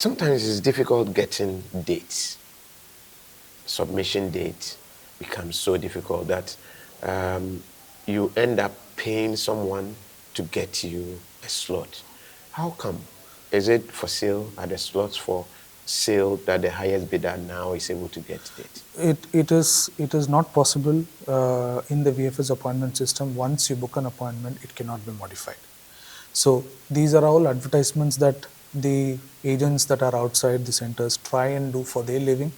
Sometimes it's difficult getting dates. Submission dates become so difficult that you end up paying someone to get you a slot. How come? Is it for sale? Are the slots for sale that the highest bidder now is able to get date? It is not possible in the VFS appointment system. Once you book an appointment, it cannot be modified. So these are all advertisements that the agents that are outside the centers try and do for their living.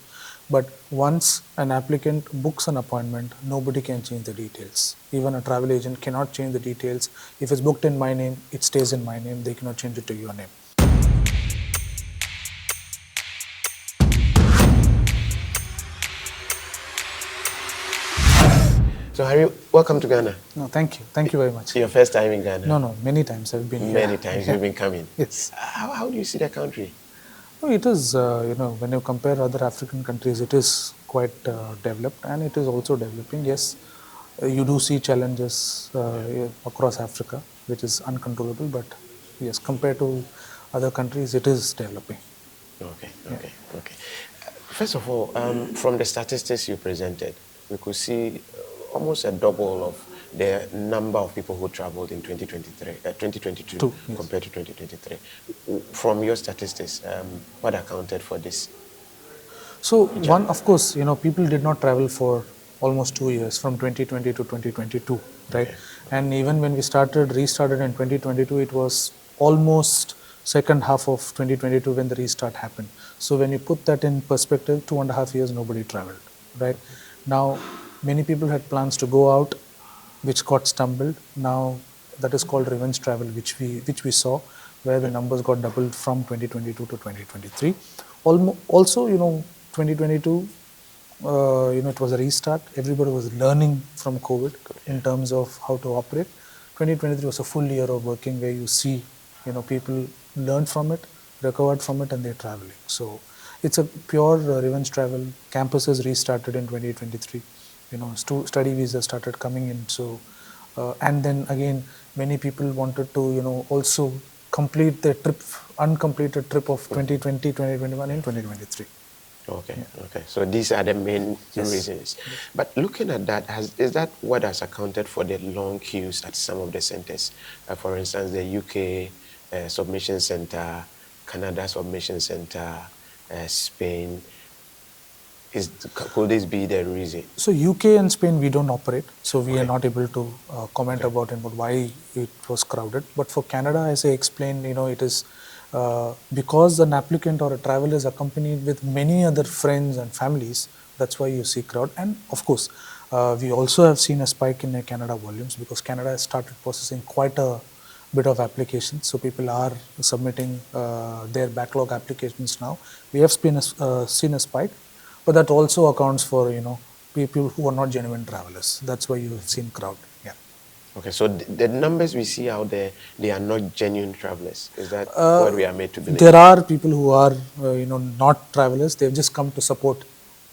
But once an applicant books an appointment, nobody can change the details. Even a travel agent cannot change the details. If it's booked in my name, it stays in my name. They cannot change it to your name. So Harry, welcome to Ghana. No, thank you. Thank you very much. Your first time in Ghana? No, many times I've been here. Many times you've been coming. Yes. How do you see the country? No, it is, when you compare other African countries, it is quite developed, and it is also developing. Yes, you do see challenges across Africa, which is uncontrollable, but yes, compared to other countries, it is developing. Okay. First of all, from the statistics you presented, we could see almost a double of the number of people who traveled in 2022 Yes. compared to 2023. From your statistics, what accounted for this? So one, of course, people did not travel for almost 2 years, from 2020 to 2022, right? Okay. And even when we restarted in 2022, it was almost second half of 2022 when the restart happened. So when you put that in perspective, 2.5 years nobody traveled, right? Now many people had plans to go out, which got stumbled. Now that is called revenge travel, which we saw, where the numbers got doubled from 2022 to 2023. Also, 2022, it was a restart. Everybody was learning from COVID in terms of how to operate. 2023 was a full year of working, where you see, people learned from it, recovered from it, and they're traveling. So it's a pure revenge travel. Campuses restarted in 2023. Study visas started coming in. So, and then again, many people wanted to, also complete the uncompleted trip of 2020, 2021 and 2023. Okay. So these are the main reasons. But looking at that, is that what has accounted for the long queues at some of the centers? For instance, the UK Submission Center, Canada Submission Center, Spain. Could this be the reason? So UK and Spain we don't operate, so we are not able to comment about why it was crowded. But for Canada, as I explained, it is because an applicant or a traveler is accompanied with many other friends and families. That's why you see crowd. And of course, we also have seen a spike in Canada volumes, because Canada has started processing quite a bit of applications. So people are submitting their backlog applications now. We have seen a spike. But that also accounts for, people who are not genuine travelers. That's why you have seen crowd. Yeah. Okay, so the numbers we see out there, they are not genuine travelers. Is that what we are made to believe? There are people who are, not travelers. They've just come to support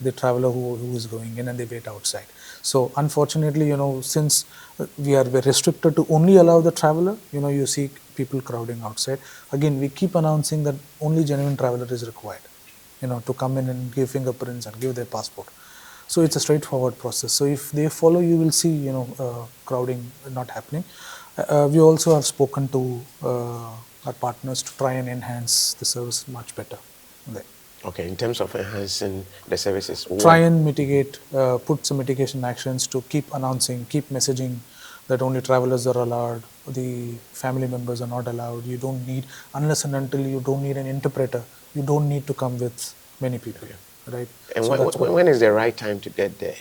the traveler who is going in, and they wait outside. So unfortunately, since we are restricted to only allow the traveler, you see people crowding outside. Again, we keep announcing that only genuine traveler is required, to come in and give fingerprints and give their passport. So it's a straightforward process. So if they follow, you will see, crowding not happening. We also have spoken to our partners to try and enhance the service much better there. Okay, in terms of enhancing the services, try and mitigate, put some mitigation actions to keep announcing, keep messaging that only travelers are allowed, the family members are not allowed. You don't need, unless and until you don't need an interpreter, you don't need to come with many people, right? And So when is the right time to get there?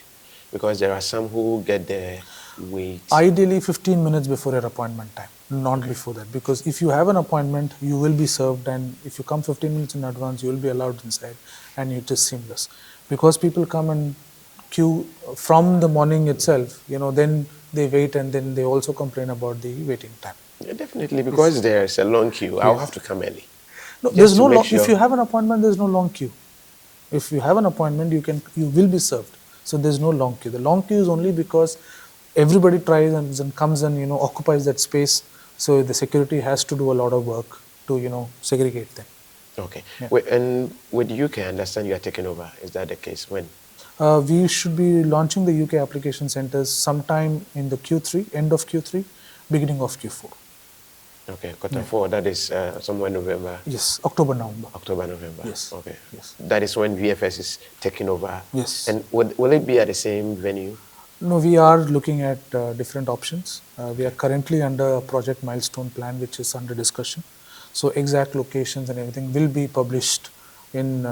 Because there are some who get there wait. Ideally 15 minutes before your appointment time, not before that. Because if you have an appointment, you will be served, and if you come 15 minutes in advance, you will be allowed inside, and it is seamless. Because people come and queue from the morning itself, then they wait, and then they also complain about the waiting time. Yeah, definitely, because there's a long queue. I'll have to come early. No, there's no long, if you have an appointment, there's no long queue. If you have an appointment, you will be served. So there's no long queue. The long queue is only because everybody tries and comes and occupies that space. So the security has to do a lot of work to segregate them. Okay. Yeah. And with UK, I understand you are taking over. Is that the case? When? We should be launching the UK application centers sometime in the Q3, end of Q3, beginning of Q4. Okay, quarter Yeah. four. That is somewhere November. Yes, October, November. October, November. Yes. Okay. Yes. That is when VFS is taking over. Yes. And will it be at the same venue? No, we are looking at different options. We are Okay. currently under a project milestone plan, which is under discussion. So exact locations and everything will be published in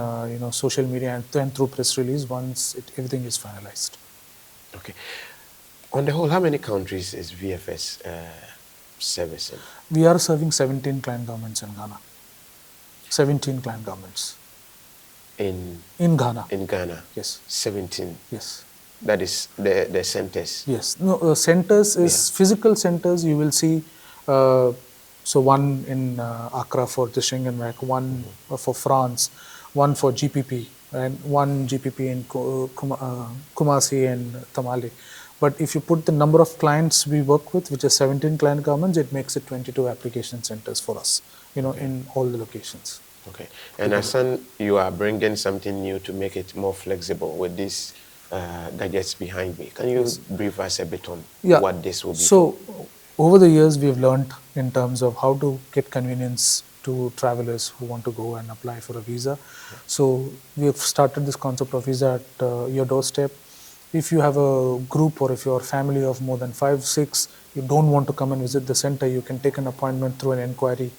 social media and then through press release once everything is finalized. Okay. On the whole, how many countries is VFS servicing? We are serving 17 client governments in Ghana. 17 client governments. In Ghana. In Ghana? Yes. 17. Yes. That is the centers? Yes. No, centers is physical centers. You will see, so one in Accra for the Schengen WAC, one for France, one for GPP, and one GPP in Kumasi and Tamale. But if you put the number of clients we work with, which is 17 client governments, it makes it 22 application centers for us, in all the locations. Okay. And Hassan, you are bringing something new to make it more flexible with these gadgets behind me. Can you brief us a bit on what this will be? So, over the years, we've learned in terms of how to get convenience to travelers who want to go and apply for a visa. So, we've started this concept of visa at your doorstep. If you have a group or if you're a family of more than 5, 6, you don't want to come and visit the center, you can take an appointment through an inquiry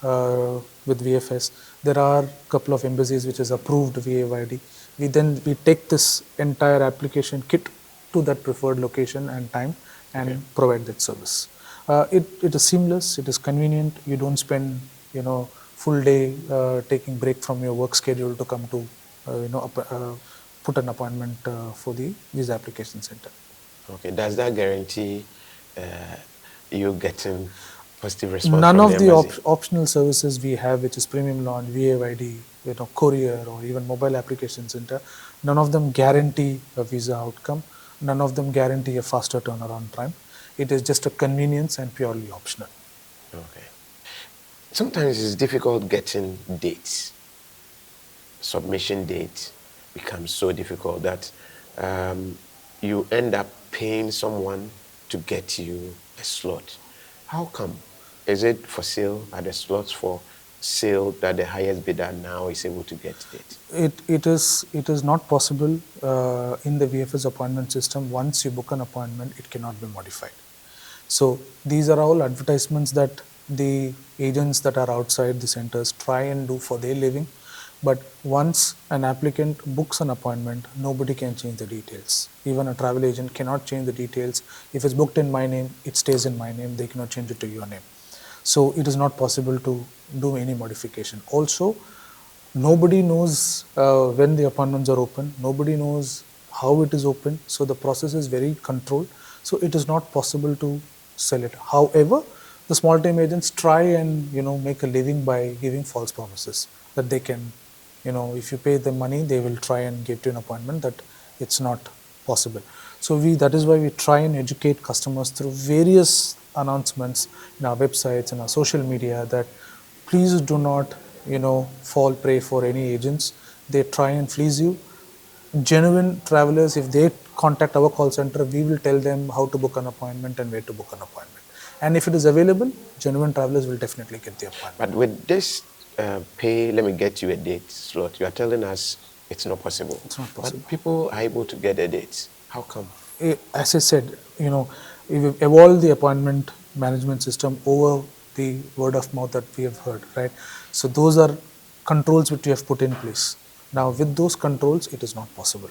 with VFS. There are a couple of embassies which is approved VAYD. We take this entire application kit to that preferred location and time and provide that service. It is seamless, it is convenient. You don't spend full day taking break from your work schedule to come to put an appointment for the visa application center. Okay, does that guarantee you getting positive response? None from of the optional services we have, which is premium launch, VAYD, courier, or even mobile application center, none of them guarantee a visa outcome. None of them guarantee a faster turnaround time. It is just a convenience and purely optional. Okay. Sometimes it's difficult getting dates. Submission date becomes so difficult that you end up paying someone to get you a slot. How come? Is it for sale? Are the slots for sale that the highest bidder now is able to get it? It is not possible in the VFS appointment system. Once you book an appointment, it cannot be modified. So these are all advertisements that the agents that are outside the centers try and do for their living. But once an applicant books an appointment, nobody can change the details. Even a travel agent cannot change the details. If it's booked in my name, it stays in my name. They cannot change it to your name. So it is not possible to do any modification. Also, nobody knows when the appointments are open. Nobody knows how it is open. So the process is very controlled. So it is not possible to sell it. However, the small time agents try and make a living by giving false promises that they can, if you pay them money, they will try and get you an appointment. That it's not possible. So that is why we try and educate customers through various announcements in our websites and our social media that please do not fall prey for any agents. They try and fleece you. Genuine travelers, if they contact our call center, we will tell them how to book an appointment and where to book an appointment. And if it is available, genuine travelers will definitely get the appointment. But with this let me get you a date slot, you are telling us it's not possible. It's not possible. But people are able to get a date. How come? As I said, we've evolved the appointment management system over the word of mouth that we have heard, right? So those are controls which we have put in place. Now with those controls, it is not possible.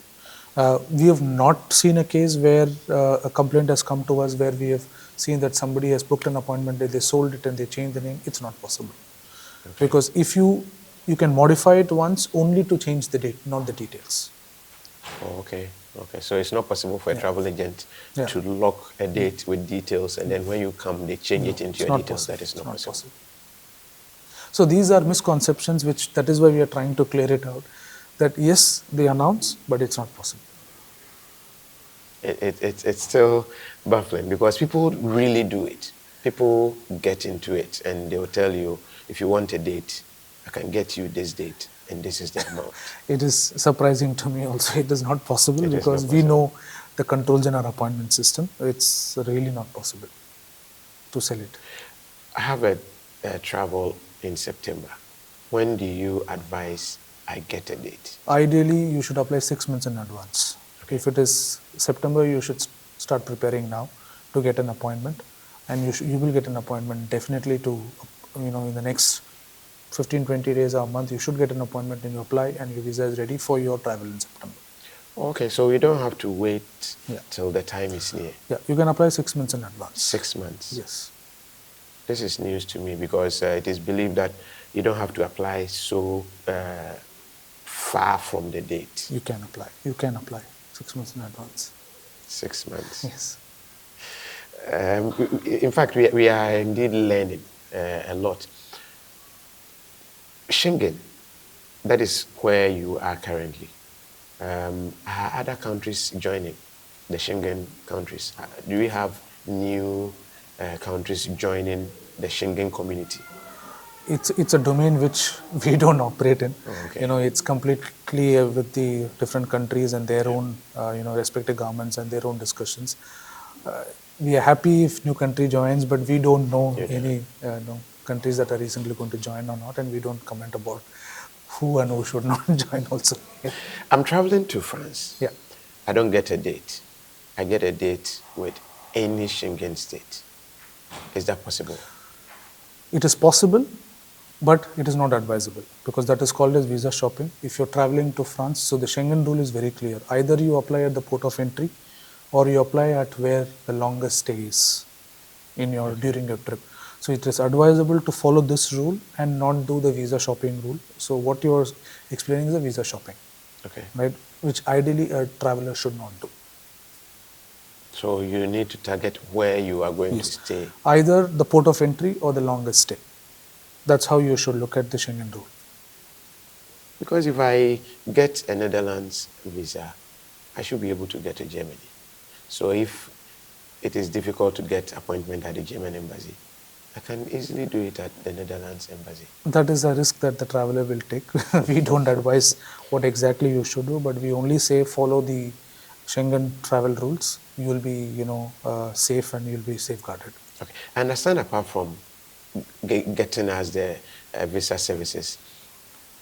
We have not seen a case where a complaint has come to us where we have seen that somebody has booked an appointment, they sold it and they changed the name. It's not possible. Okay. Because if you can modify it once only to change the date, not the details. Oh, okay. Okay, so it's not possible for a travel agent to lock a date with details and then when you come, they change it into your details. That is not possible. So these are misconceptions, that is why we are trying to clear it out. That yes, they announce, but it's not possible. It's still baffling because people really do it. People get into it and they'll tell you, if you want a date, I can get you this date, and this is the amount. It is surprising to me also. It is not possible It is because not we possible. know the controls in our appointment system. It's really not possible to sell it. I have a travel in September. When do you advise I get a date? Ideally, you should apply 6 months in advance. Okay. If it is September, you should start preparing now to get an appointment, and you will get an appointment definitely to, in the next 15, 20 days or a month, you should get an appointment and you apply and your visa is ready for your travel in September. Okay, so we don't have to wait Yeah. till the time is near. Yeah, you can apply 6 months in advance. 6 months. Yes. This is news to me because it is believed that you don't have to apply so far from the date. You can apply. You can apply 6 months in advance. 6 months. Yes. In fact, we are indeed learning a lot. Schengen, that is where you are currently. Are other countries joining the Schengen countries? Do we have new countries joining the Schengen community? It's a domain which we don't operate in. Oh, okay. It's completely with the different countries and their own, respective governments and their own discussions. We are happy if new country joins, but we don't know any countries that are recently going to join or not, and we don't comment about who and who should not join also. I'm traveling to France. Yeah. I don't get a date. I get a date with any Schengen state. Is that possible? It is possible, but it is not advisable because that is called as visa shopping. If you're traveling to France, so the Schengen rule is very clear. Either you apply at the port of entry or you apply at where the longest stay is during your trip. So it is advisable to follow this rule and not do the visa shopping rule. So what you are explaining is the visa shopping, Okay. right? Which ideally a traveler should not do. So you need to target where you are going to stay. Either the port of entry or the longest stay. That's how you should look at the Schengen rule. Because if I get a Netherlands visa, I should be able to get to Germany. So if it is difficult to get appointment at the German embassy, I can easily do it at the Netherlands embassy. That is a risk that the traveler will take. We don't advise what exactly you should do, but we only say follow the Schengen travel rules. You will be, safe and you'll be safeguarded. Okay. I understand apart from getting us the visa services,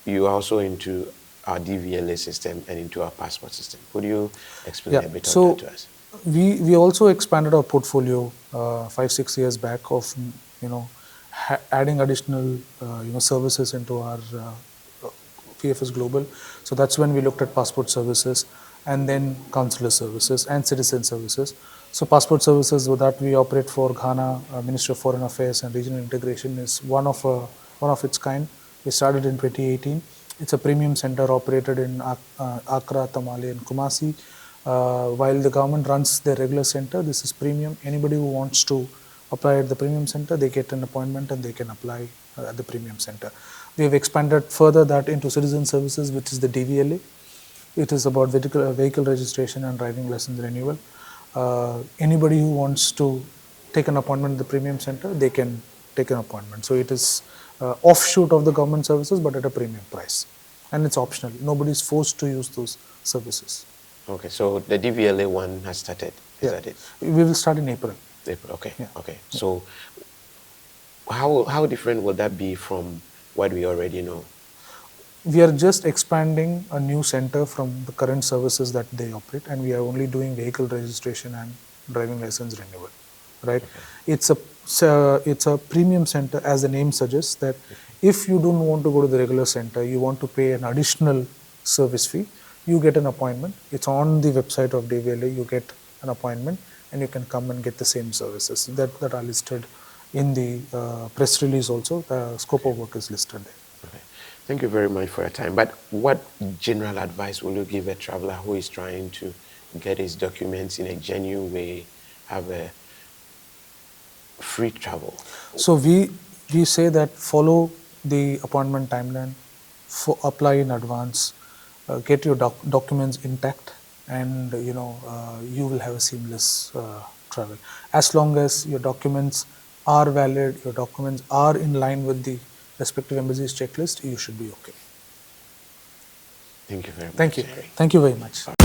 you are also into our DVLA system and into our passport system. Could you explain a bit of that to us? We also expanded our portfolio 5-6 years back of adding additional services into our VFS Global. So that's when we looked at passport services and then consular services and citizen services. So passport services that we operate for Ghana, Ministry of Foreign Affairs and Regional Integration is one of its kind. We started in 2018. It's a premium center operated in Accra, Tamale and Kumasi. While the government runs their regular center, this is premium. Anybody who wants to apply at the premium center, they get an appointment and they can apply at the premium center. We have expanded further that into citizen services, which is the DVLA. It is about vehicle registration and driving license renewal. Anybody who wants to take an appointment at the premium center, they can take an appointment. So it is offshoot of the government services, but at a premium price. And it's optional. Nobody is forced to use those services. Okay, so the DVLA one has started. Is that it? We will start in April. April. Okay. Yeah. Okay. So how different will that be from what we already know? We are just expanding a new center from the current services that they operate, and we are only doing vehicle registration and driving license renewal, right? Okay. It's a premium center, as the name suggests, that if you don't want to go to the regular center, you want to pay an additional service fee, you get an appointment. It's on the website of DVLA. You get an appointment, and you can come and get the same services that are listed in the press release. Also, the scope of work is listed there. Okay. Thank you very much for your time. But what general advice will you give a traveler who is trying to get his documents in a genuine way, have a free travel? So we say that follow the appointment timeline, apply in advance, get your documents intact, and you will have a seamless travel. As long as your documents are valid, your documents are in line with the respective embassy's checklist, you should be okay. Thank you very much. Thank you. Jerry. Thank you very much.